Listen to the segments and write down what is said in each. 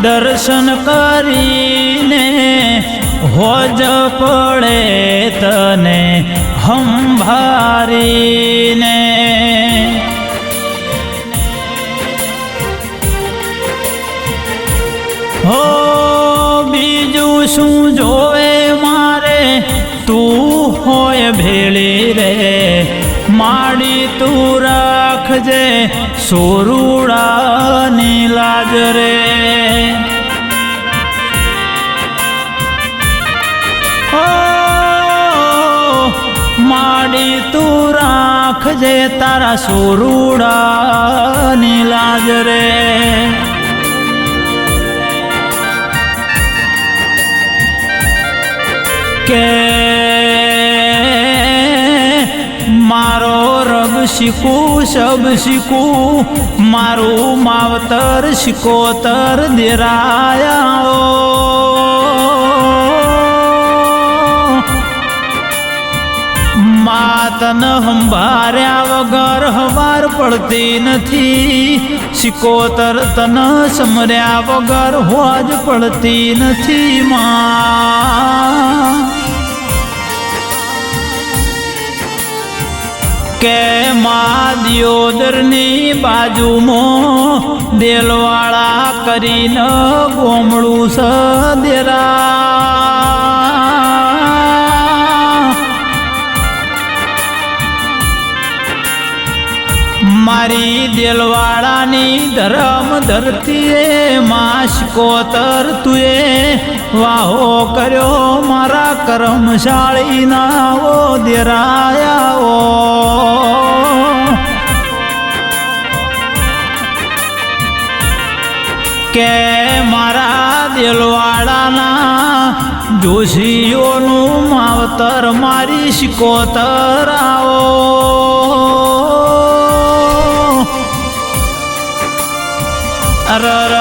દર્શન કરીને હોજ પડે તને હંભારીને હો બીજું શું જોવે મારે તું હોય ભેળી રે માડી તું રાખજે સોરુડાની લાજ રે માડી તું રાખજે તારા સોરુડાની લાજ રે કે મારો રબ શીખું શબ શીખું મારું માવતર શિકોતર દેરાયા માતન હંભાર્યા વગર હવાર પડતી નથી શિકોતર તન સમર્યા વગર હોજ પડતી નથી માં કે માં દિયોદરની બાજુમાં દેલવાળા કરીને ગોમડું સદેરા મારી દેલવાળાની ધરમ ધરતીએ માં શિકોતર તુએ વાહો કર્યો મારા કર્મશાળીના ઓ દેરાયા કે મારા દેલવાળાના જોશીઓનું માવતર મારી શિકોતર આવો અરર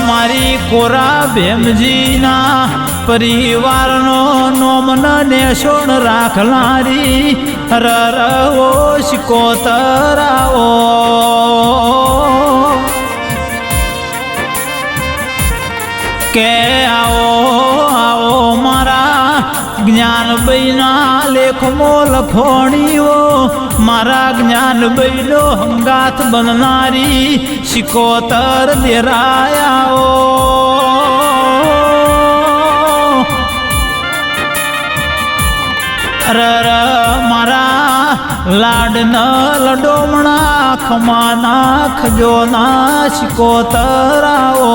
મારી કોરા ભેમજીના પરિવારનો નોમન નેશોણ રાખનારી અરર ઓ શિકોતર આવો કે આવો આવો મારા જ્ઞાનભાઈના લેખમો લખોણીઓ મારા જ્ઞાનભાઈનો હંગાત બનનારી શિકોતર દેરાયા અરર મારા લાડન લડોમણા ખમાના ખજોના શિકોતર આવો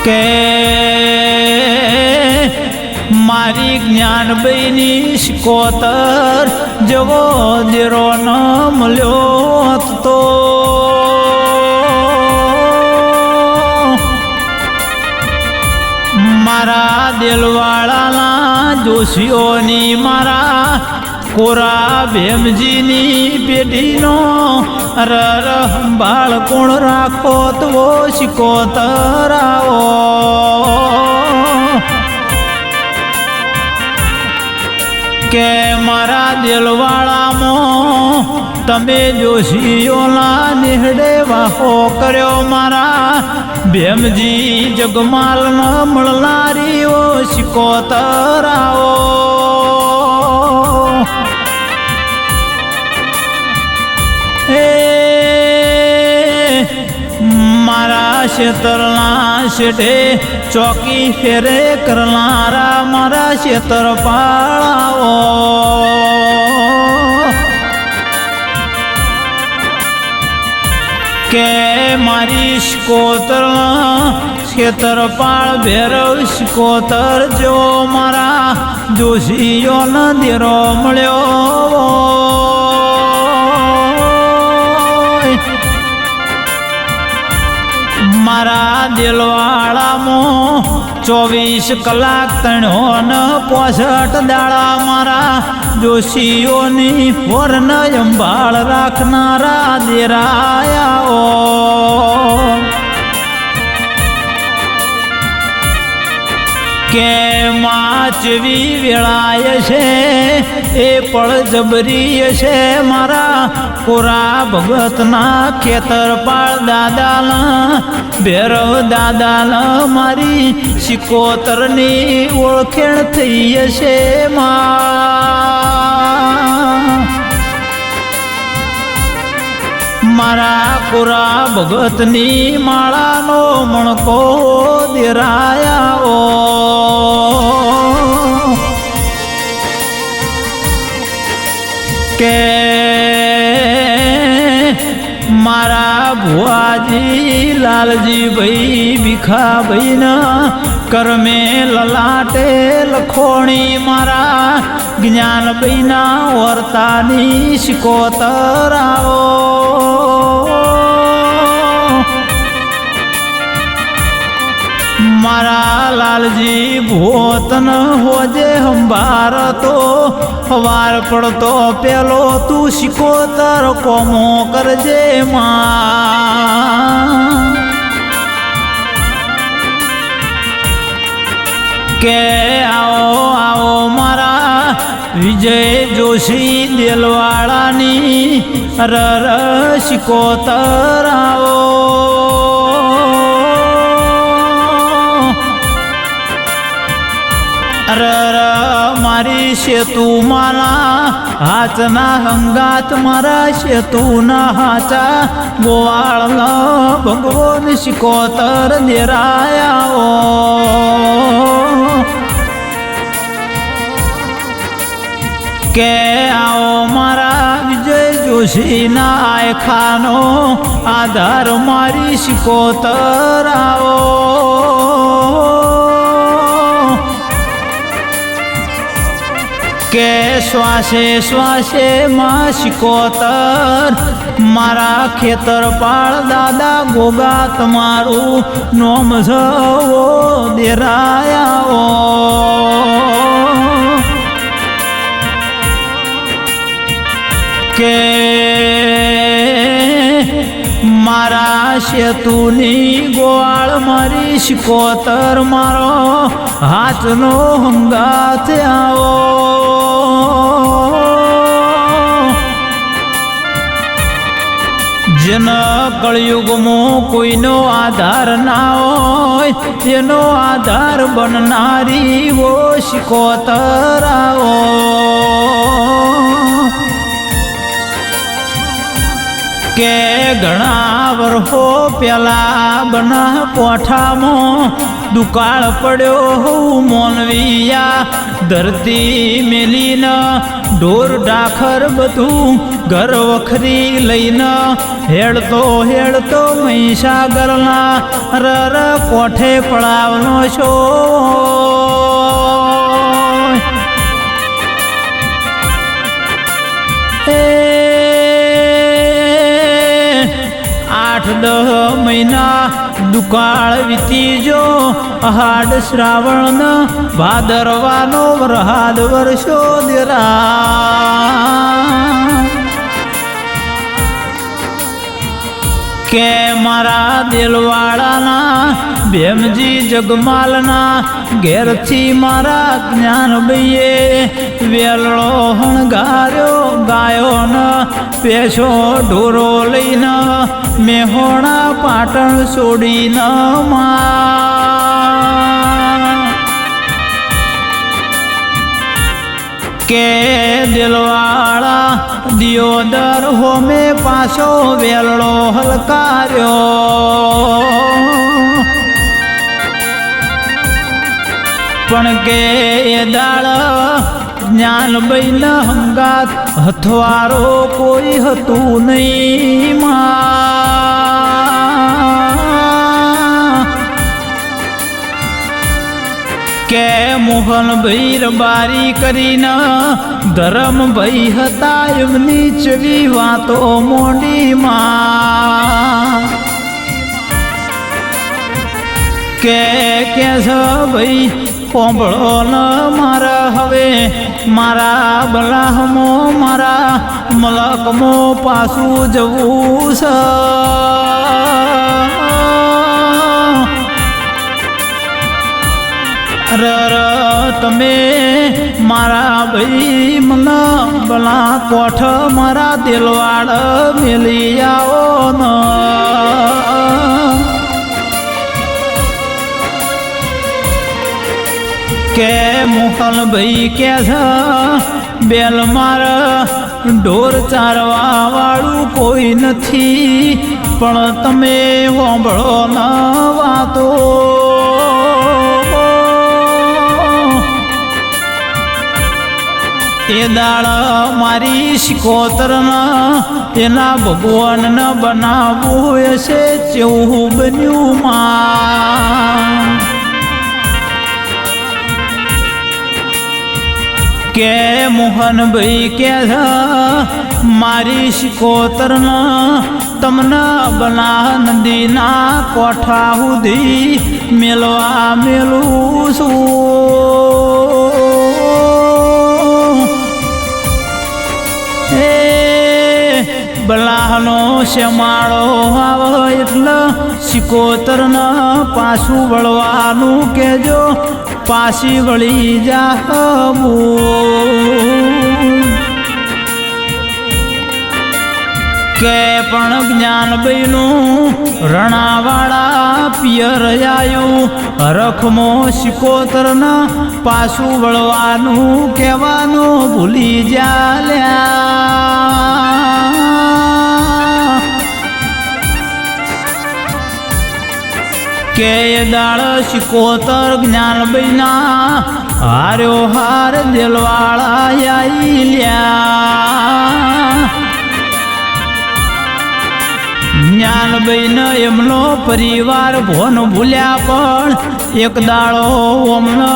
કે મારી જ્ઞાનભાઈની શિકોતર જેવો દેરો ન મળ્યો તો મારા દિલવાળાના જોશીઓની મારા કોરા ભેમજીની પેઢીનો અરર સંભાળ કોણ રાખો તો શિકોતર આવો કે મારા દિલવાળામાં તમે જોશીઓના નિહડે વાહો કર્યો મારા ભેમજી જગમાલ ન મળનારી ઓ શિકોતર આવો મારા ક્ષેત્રના શેઠે ચોકી ફેરે કરનારા મારા ક્ષેત્ર પાળાઓ કે મારી શિકોતર ક્ષેત્રપાળ ભૈરવ શિકોતર જો મારા જોશીઓનો દેરો મળ્યો મારા દિલવાળામાં 24 કલાક 365 દાડા મારા જોશીઓની વરન સંભાળ રાખનારા દેરાયાઓ કે માચવી વેળાય છે એ પળ જબરી છે મારા કોરા ભગતના ખેતર પાળ દાદાના ભેરવ દાદાના મારી શિકોતરની ઓળખેણ થઈ છે મારા કોરા ભગતની માળાનો મણકો દેરાયા કે મારા ભુવાજી લાલજી ભાઈ ભીખા ભાઈના કરમે લલાટે લખોણી મારા જ્ઞાન ભાઈના વર્તાની શિકોતર આવો મારા લાલજી ભોતન હોજે હંભાર તો વાર પડતો પેલો તું શિકોતર કોમો કરજે માં કે આવો આવો મારા વિજય જોશી દેલવાળાની રર શિકોતર આવો મારી સેતુ મારા હાથના હંગાત મારા સેતુના હાચા ગોવાળ ભગવાન શિકોતર દેરાયા કે આવો મારા વિજય જોશીના આયખાનો આધાર મારી શિકોતર આવો કે શ્વાસે શ્વાસે માં શિકોતર મારા ખેતર પાળ દાદા ગોગા તમારું નોમ જવો દેરાયા કે મારા સેતુની ગોવાળ મારી શિકોતર મારો હાથનો હંગાથ આવો જેના કળયુગમાં કોઈનો આધાર ના હોય તેનો આધાર બનનારી વો શિકોતર આવો કે ઘણા વર્ષો પેલા બના કોઠામાં દુકાળ પડ્યો હું મોનવિયા ધરતી મેલીને ઢોર ડાખર બધું ઘર વખરી લઈને હેડતો હેડતો મહીસાગરના રર કોઠે પડાવનો છો આઠ દહ મહિના દુકાળ વીતી જો અહાડ શ્રાવણ ભાદરવાનો વરહાદ વર્ષો દેરા કે મારા દિલવાળાના ભેમજી જગમાલના ઘેરથી મારા જ્ઞાન ભાઈએ વેલળો હણગાર્યો ગાયો ન પેશો ઢોરો લઈને મેહોણા પાટણ છોડીને કે દિલવાળા દિયોદર હોમે પાછો વેલળો હલકાર્યો પણ કે એ દાળ જ્ઞાન બૈન હંગાત હથવારો કોઈ હતું નહીં કે મોહનભાઈ રબારી કરીને ધરમભાઈ હતા એમની ચવી વાતો મોડીમાં કે ભાઈ પોંભળો ન મારા હવે મારા બલાહમો મારા મલકમો પાછું જવું છે રર તમે મારા ભાઈ મને ભલા કોઠ મારા દિલવાડ મેલી આવો ન કે મોહન ભાઈ કે છે બેલ માર ઢોર ચારવા વાળું કોઈ નથી પણ તમે સાંભળો ન વાતો એ દાળ મારી શિકોતર એના ભગવાન ન બનાવવું હશે જેવું બન્યું માં કે મોહનભાઈ કે મારી શિકોતર તમને બના નદીના કોઠા સુધી મેલવા મેલું છું એ બલાહનો શેમાળો આવે એટલે શિકોતર પાછું વળવાનું કેજો પાછી વળી જાવું કે પણ જ્ઞાનભાઈનું રણાવાળા પિયર આવ્યું રખમો શિકોતર પાછું વળવાનું કહેવાનું ભૂલી જાલ્યા કે દાળ શિકોતર જ્ઞાનભાઈના હાર્યો હાર દિલવાળા આઈ લ્યા જ્ઞાનભાઈ ને એમનો પરિવાર ભોન ભૂલ્યા પણ એક દાડો અમને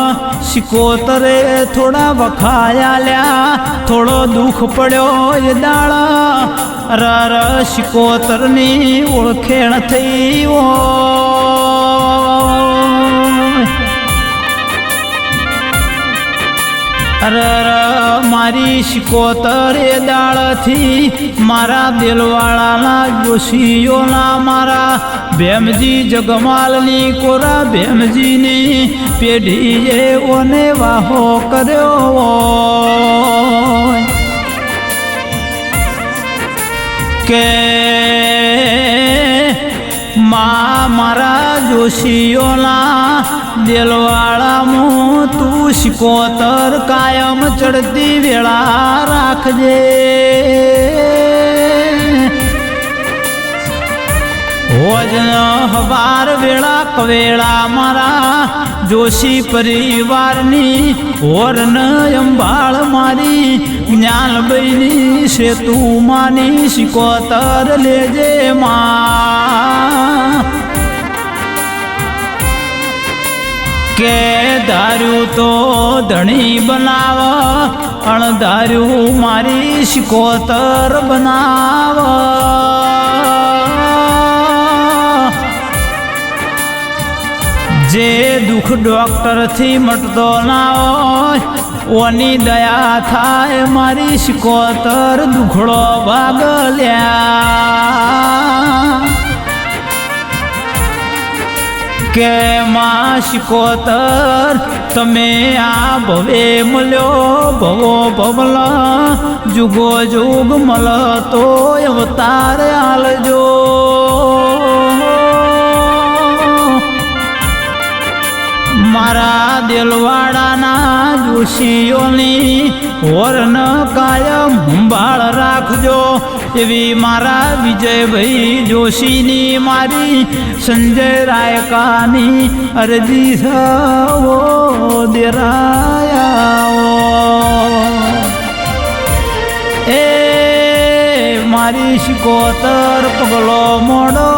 શિકોતરે થોડા વખાયા લ્યા થોડો દુઃખ પડ્યો એ દાડા રર શિકોતરની ઓળખેણ થઈ રર મારી શિકોતર એ દાળથી મારા દિલવાળાના જોશીઓના મારા ભેમજી જગમાલની કોરા ભેમજીની પેઢીએ ઓને વાહો કર્યો કે મારા જોશીઓના દિલવાળામાં તું શિકોતર કાયમ ચડતી વેળા રાખજે હોજન હવાર વેળા કવેળા મારા જોશી પરિવારની હોરન અંબાળ મારી જ્ઞાનભાઈની સેતુ માની શિકોતર લેજે માં કે ધાર્યું તો ધણી બનાવ અણધાર્યું મારી શિકોતર બનાવ જે દુઃખ ડોક્ટરથી મટતો ના હોય ઓની દયા થાય મારી શિકોતર દુખડો ભાગ લ્યા કે માં શિકોતર તમે આ ભવે મળ્યો ભવો ભવલા જુગો જુગ મળતો અવતાર આલજો મારા દિલવાડાના જોશીઓની હોરન કાયમ સંભાળ રાખજો એવી મારા વિજયભાઈ જોશીની મારી સંજય રાયકાની અરજી સવો દેરાયા એ મારી શિકોતર પગલો મોડો